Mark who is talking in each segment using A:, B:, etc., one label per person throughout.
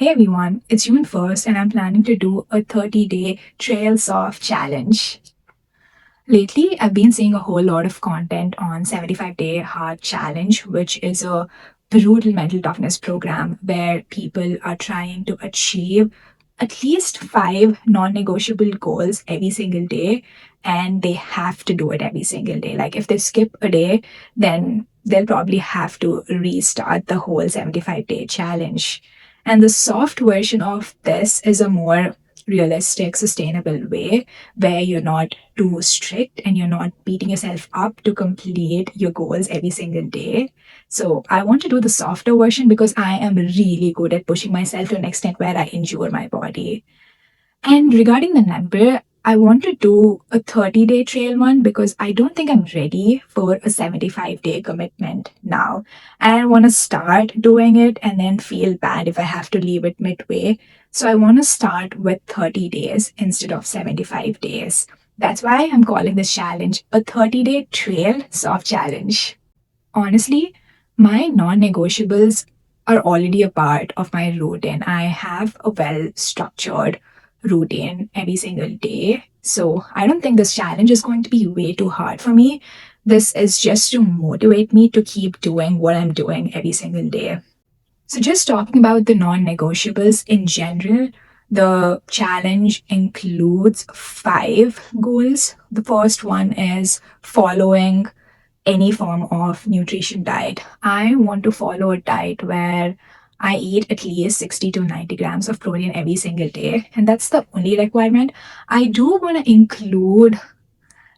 A: Hey everyone, it's June 1st and I'm planning to do a 30-day trail soft challenge. Lately, I've been seeing a whole lot of content on 75-day hard challenge, which is a brutal mental toughness program where people are trying to achieve at least 5 non-negotiable goals every single day, and they have to do it every single day. Like if they skip a day, then they'll probably have to restart the whole 75-day challenge. And the soft version of this is a more realistic, sustainable way where you're not too strict and you're not beating yourself up to complete your goals every single day. So I want to do the softer version because I am really good at pushing myself to an extent where I injure my body. And regarding the number, I want to do a 30-day trail one because I don't think I'm ready for a 75-day commitment now. And I want to start doing it and then feel bad if I have to leave it midway. So I want to start with 30 days instead of 75 days. That's why I'm calling this challenge a 30-day trail soft challenge. Honestly, my non negotiables are already a part of my routine. I have a well structured routine every single day. So I don't think this challenge is going to be way too hard for me. This is just to motivate me to keep doing what I'm doing every single day. So, just talking about the non negotiables in general, the challenge includes 5 goals. The first one is following any form of nutrition diet. I want to follow a diet where I eat at least 60 to 90 grams of protein every single day, and that's the only requirement. I do want to include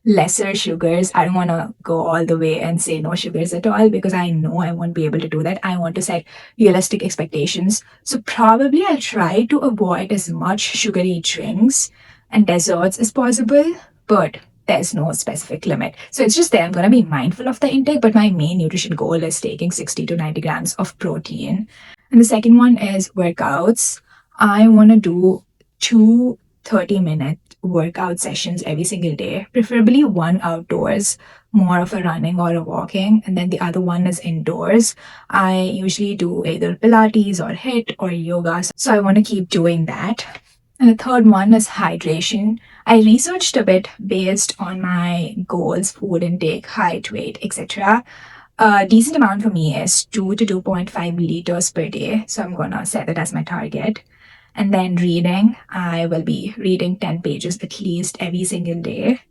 A: lesser sugars. I don't want to go all the way and say no sugars at all because I know I won't be able to do that. I want to set realistic expectations. So, probably I'll try to avoid as much sugary drinks and desserts as possible, but there's no specific limit. So, it's just that I'm going to be mindful of the intake, but my main nutrition goal is taking 60 to 90 grams of protein. And the second one is workouts. I want to do two 30-minute workout sessions every single day, preferably one outdoors, more of a running or a walking, and then the other one is indoors. I usually do either Pilates or HIIT or yoga, so I want to keep doing that. And the third one is hydration. I researched a bit based on my goals, food intake, height, weight, etc. A decent amount for me is 2 to 2.5 liters per day, so I'm gonna set it as my target. And then reading, I will be reading 10 pages at least every single day.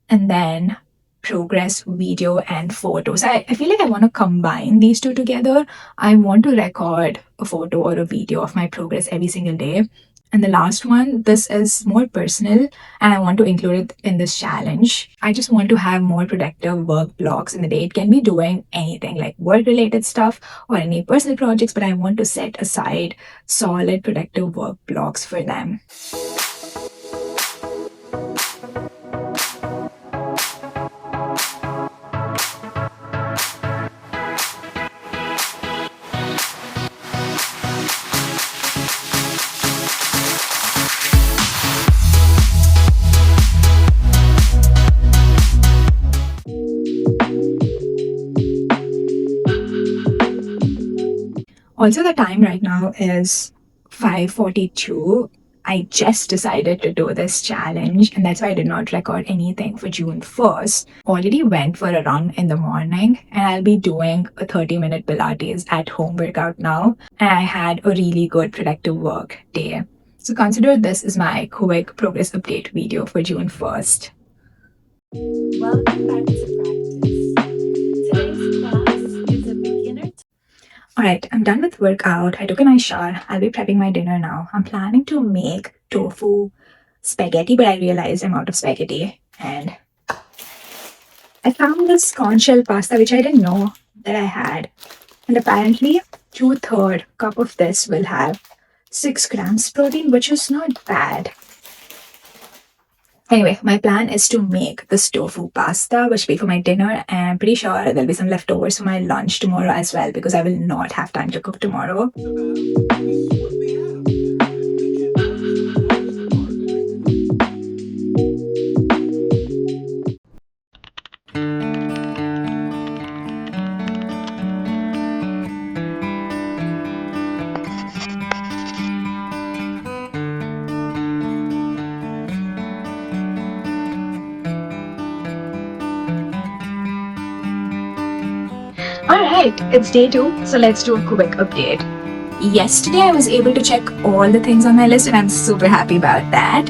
A: And then progress video and photos. I feel like I want to combine these two together. I want to record a photo or a video of my progress every single day. And the last one, this is more personal and I want to include it in this challenge. I just want to have more productive work blocks in the day. It can be doing anything like work related stuff or any personal projects, but I want to set aside solid productive work blocks for them. Also, the time right now is 5:42. I just decided to do this challenge, and that's why I did not record anything for June 1st. Already went for a run in the morning, and I'll be doing a 30-minute Pilates at home workout now. And I had a really good productive work day. So consider this is my quick progress update video for June 1st. Welcome back to practice. Today's class is a beginner. All right, I'm done with workout. I took a nice shower. I'll be prepping my dinner now. I'm planning to make tofu spaghetti, but I realized I'm out of spaghetti. And I found this corn shell pasta, which I didn't know that I had. And apparently, 2/3 cup of this will have 6 grams protein, which is not bad. Anyway, my plan is to make this tofu pasta, which will be for my dinner, and I'm pretty sure there'll be some leftovers for my lunch tomorrow as well because I will not have time to cook tomorrow. Alright, it's day 2, so let's do a quick update. Yesterday I was able to check all the things on my list and I'm super happy about that.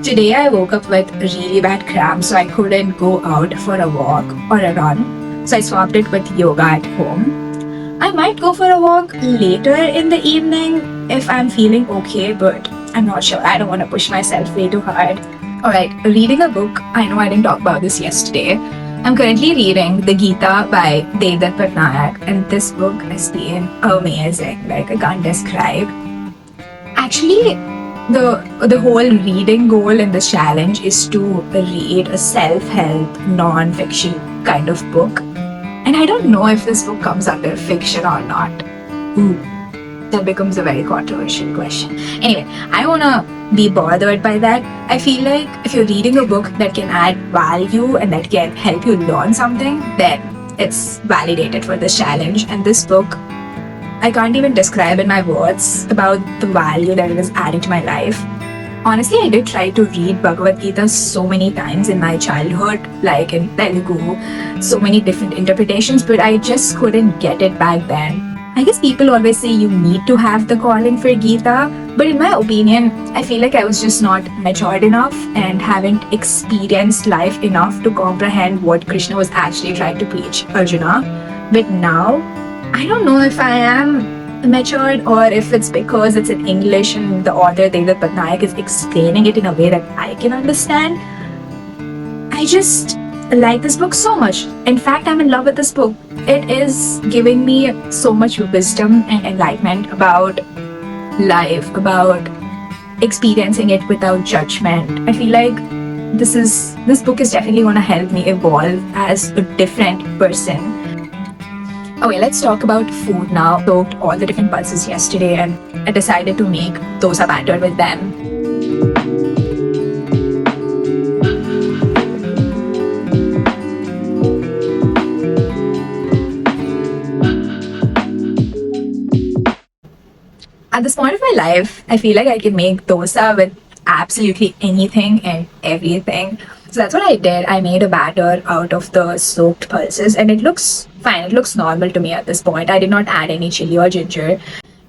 A: Today I woke up with really bad cramps, so I couldn't go out for a walk or a run. So I swapped it with yoga at home. I might go for a walk later in the evening if I'm feeling okay, but I'm not sure. I don't want to push myself way too hard. Alright, reading a book. I know I didn't talk about this yesterday. I'm currently reading The Gita by Devdutt Patnaik, and this book has been amazing. Like, I can't describe. Actually, the whole reading goal in this challenge is to read a self-help, non-fiction kind of book. And I don't know if this book comes under fiction or not. Ooh, that becomes a very controversial question. Anyway, I wanna be bothered by that. I feel like if you're reading a book that can add value and that can help you learn something, then it's validated for this challenge. And this book, I can't even describe in my words about the value that it is adding to my life. Honestly, I did try to read Bhagavad Gita so many times in my childhood, like in Telugu, so many different interpretations, but I just couldn't get it back then. I guess people always say you need to have the calling for Gita, but in my opinion, I feel like I was just not matured enough and haven't experienced life enough to comprehend what Krishna was actually trying to preach Arjuna. But now, I don't know if I am matured or if it's because it's in English and the author Devdutt Patnaik is explaining it in a way that I can understand. I just like this book so much. In fact, I'm in love with this book. It is giving me so much wisdom and enlightenment about life, about experiencing it without judgment. I feel like this book is definitely going to help me evolve as a different person. Okay, let's talk about food now. I soaked all the different pulses yesterday and I decided to make dosa batter with them. At this point of my life, I feel like I can make dosa with absolutely anything and everything. So that's what I did. I made a batter out of the soaked pulses and it looks fine. It looks normal to me at this point. I did not add any chili or ginger.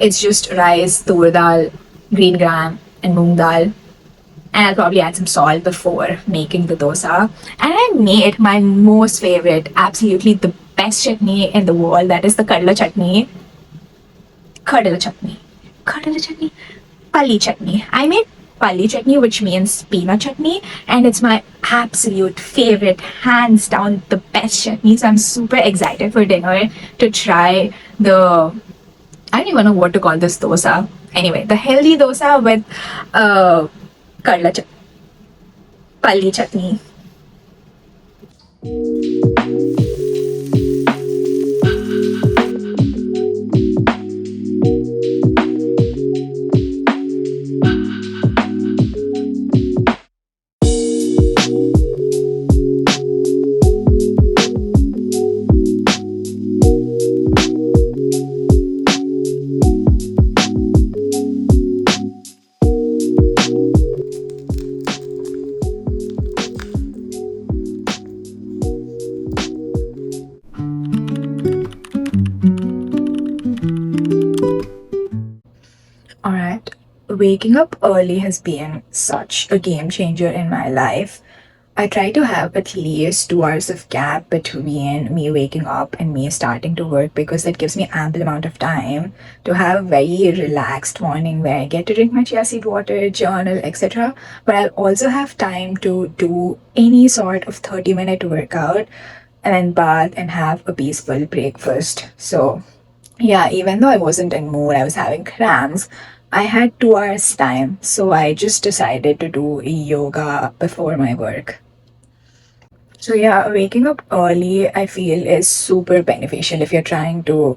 A: It's just rice, tur dal, green gram, and moong dal. And I'll probably add some salt before making the dosa. And I made my most favorite, absolutely the best chutney in the world. That is the kadla chutney. Kadla chutney. Kadla chutney? Palli chutney. I made palli chutney, which means peanut chutney, and it's my absolute favorite, hands down the best chutney. So I'm super excited for dinner to try I don't even know what to call this dosa. Anyway, the healthy dosa with kadla chutney, palli chutney. Alright, waking up early has been such a game changer in my life. I try to have at least 2 hours of gap between me waking up and me starting to work because that gives me ample amount of time to have a very relaxed morning where I get to drink my chia seed water, journal, etc. But I'll also have time to do any sort of 30-minute workout and then bath and have a peaceful breakfast. So yeah, even though I wasn't in mood, I was having cramps. I had 2 hours time, so I just decided to do yoga before my work. So yeah, waking up early I feel is super beneficial if you're trying to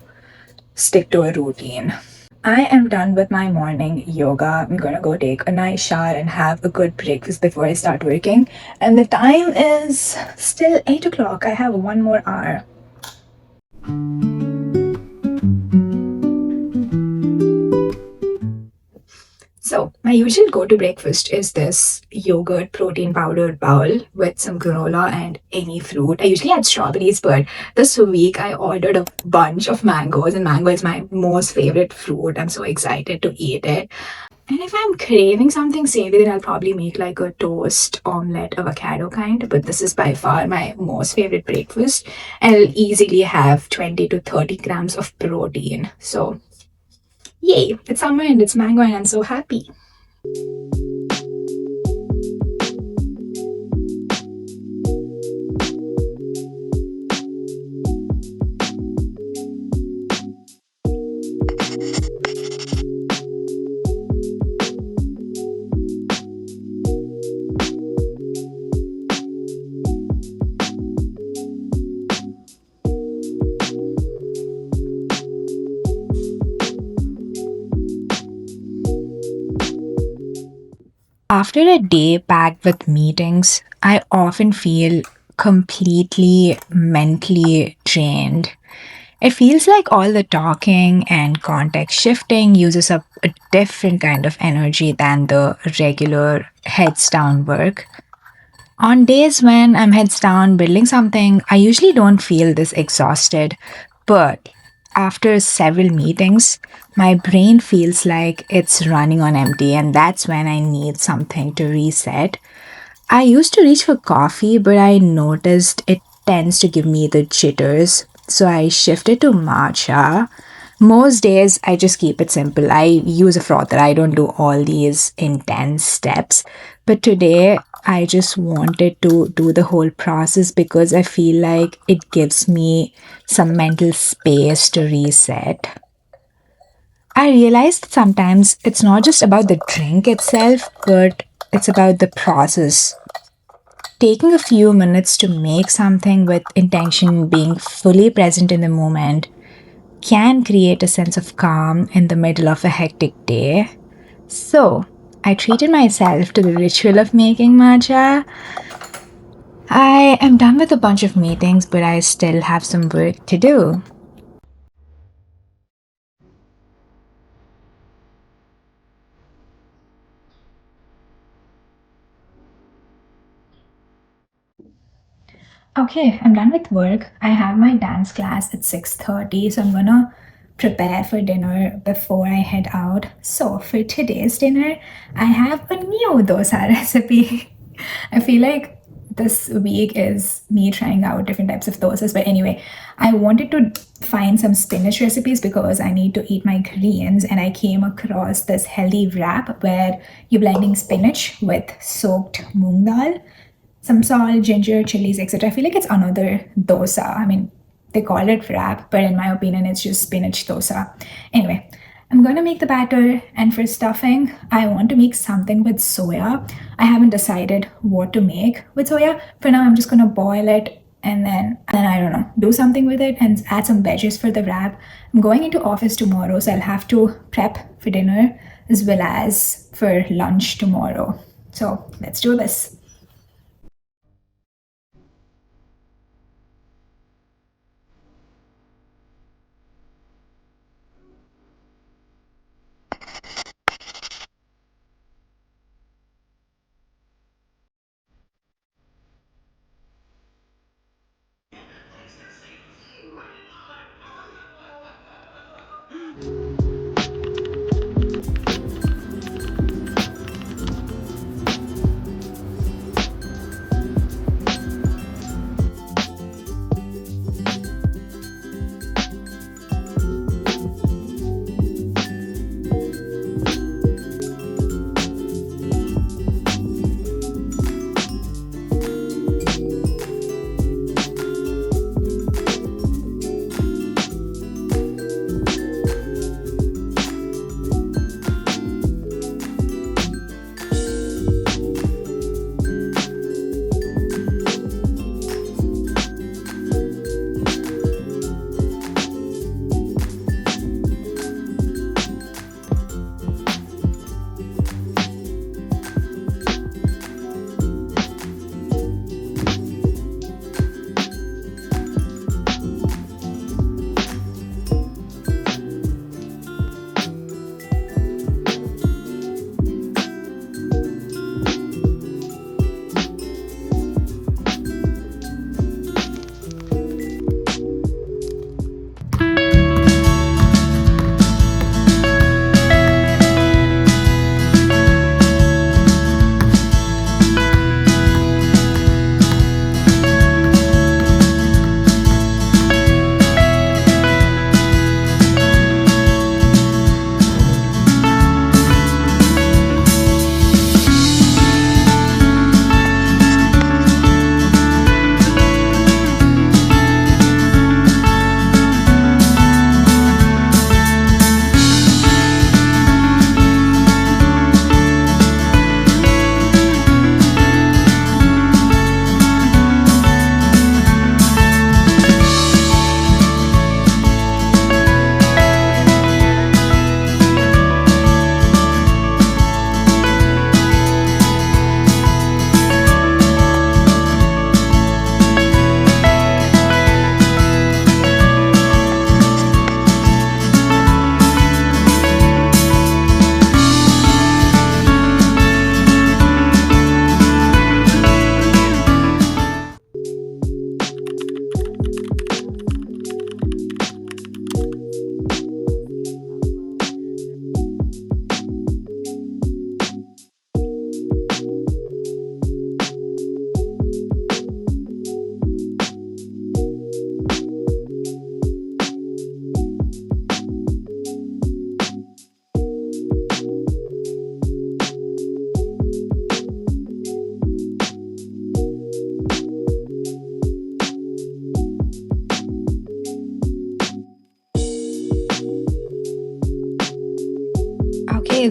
A: stick to a routine. I am done with my morning yoga. I'm gonna go take a nice shower and have a good breakfast before I start working. And the time is still 8 o'clock. I have 1 more hour. So, my usual go to breakfast is this yogurt protein powder bowl with some granola and any fruit. I usually add strawberries, but this week I ordered a bunch of mangoes, and mango is my most favorite fruit. I'm so excited to eat it. And if I'm craving something savory, then I'll probably make like a toast, omelette, avocado kind. But this is by far my most favorite breakfast. And it'll easily have 20 to 30 grams of protein. So, yay, it's summer and it's mango, and I'm so happy. After a day packed with meetings, I often feel completely mentally drained. It feels like all the talking and context shifting uses up a different kind of energy than the regular heads down work. On days when I'm heads down building something, I usually don't feel this exhausted. But after several meetings, my brain feels like it's running on empty, and that's when I need something to reset. I used to reach for coffee, but I noticed it tends to give me the jitters. So I shifted to matcha. Most days, I just keep it simple. I use a frother. I don't do all these intense steps. But today, I just wanted to do the whole process because I feel like it gives me some mental space to reset. I realized that sometimes it's not just about the drink itself, but it's about the process. Taking a few minutes to make something with intention, being fully present in the moment, can create a sense of calm in the middle of a hectic day. So, I treated myself to the ritual of making matcha. I am done with a bunch of meetings, but I still have some work to do. Okay, I'm done with work. I have my dance class at 6:30, so I'm gonna prepare for dinner before I head out. So, for today's dinner, I have a new dosa recipe. I feel like this week is me trying out different types of dosas, but anyway, I wanted to find some spinach recipes because I need to eat my greens, and I came across this healthy wrap where you're blending spinach with soaked moong dal, some salt, ginger, chilies, etc. I feel like it's another dosa. I mean, they call it wrap, but in my opinion, it's just spinach dosa. Anyway, I'm gonna make the batter, and for stuffing, I want to make something with soya. I haven't decided what to make with soya. For now, I'm just gonna boil it and then I don't know, do something with it and add some veggies for the wrap. I'm going into office tomorrow, so I'll have to prep for dinner as well as for lunch tomorrow. So let's do this.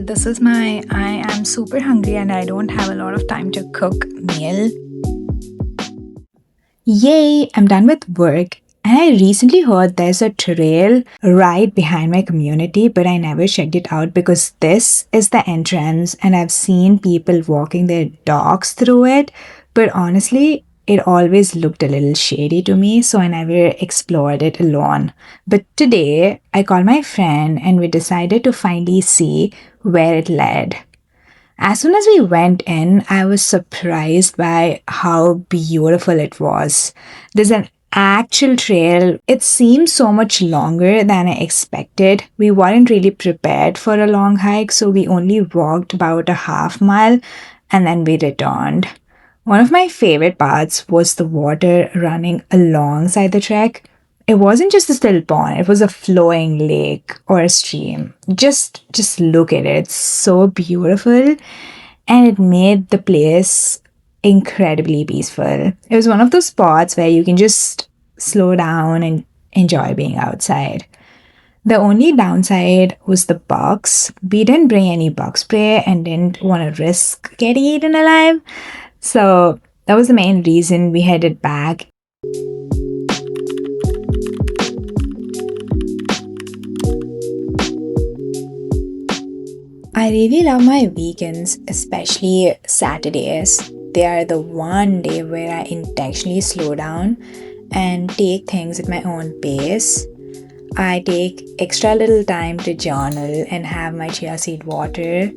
A: this is my I am super hungry and I don't have a lot of time to cook meal. Yay, I'm done with work. And I recently heard there's a trail right behind my community, but I never checked it out because this is the entrance and I've seen people walking their dogs through it. But honestly, it always looked a little shady to me, so I never explored it alone. But today, I called my friend and we decided to finally see where it led. As soon as we went in, I was surprised by how beautiful it was. There's an actual trail. It seemed so much longer than I expected. We weren't really prepared for a long hike, so we only walked about a half mile and then we returned. One of my favorite parts was the water running alongside the trek. It wasn't just a still pond, it was a flowing lake or a stream. Just look at it. It's so beautiful and it made the place incredibly peaceful. It was one of those spots where you can just slow down and enjoy being outside. The only downside was the bugs. We didn't bring any bug spray and didn't want to risk getting eaten alive. So that was the main reason we headed back. I really love my weekends, especially Saturdays. They are the one day where I intentionally slow down and take things at my own pace. I take extra little time to journal and have my chia seed water,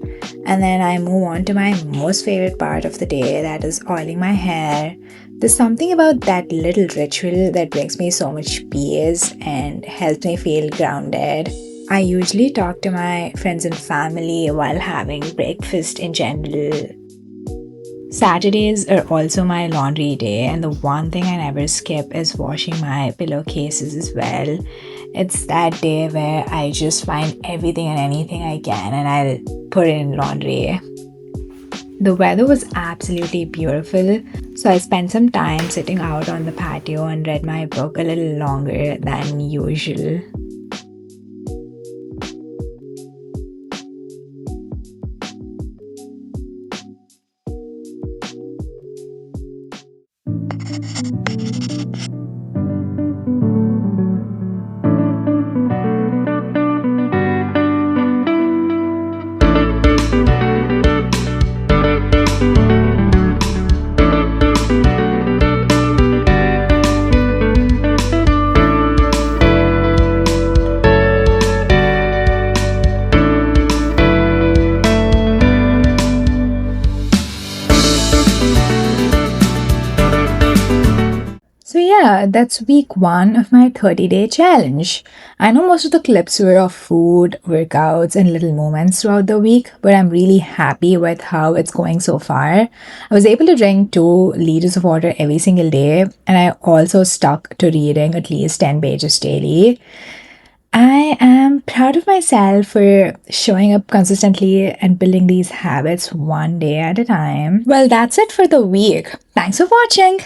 A: and then I move on to my most favorite part of the day, that is oiling my hair. There's something about that little ritual that brings me so much peace and helps me feel grounded. I usually talk to my friends and family while having breakfast in general. Saturdays are also my laundry day, and the one thing I never skip is washing my pillowcases as well. It's that day where I just find everything and anything I can and I'll put it in laundry. The weather was absolutely beautiful, so I spent some time sitting out on the patio and read my book a little longer than usual. So, yeah, that's week one of my 30-day challenge. I know most of the clips were of food, workouts, and little moments throughout the week, but I'm really happy with how it's going so far. I was able to drink 2 liters of water every single day, and I also stuck to reading at least 10 pages daily. I am proud of myself for showing up consistently and building these habits one day at a time. Well, that's it for the week. Thanks for watching.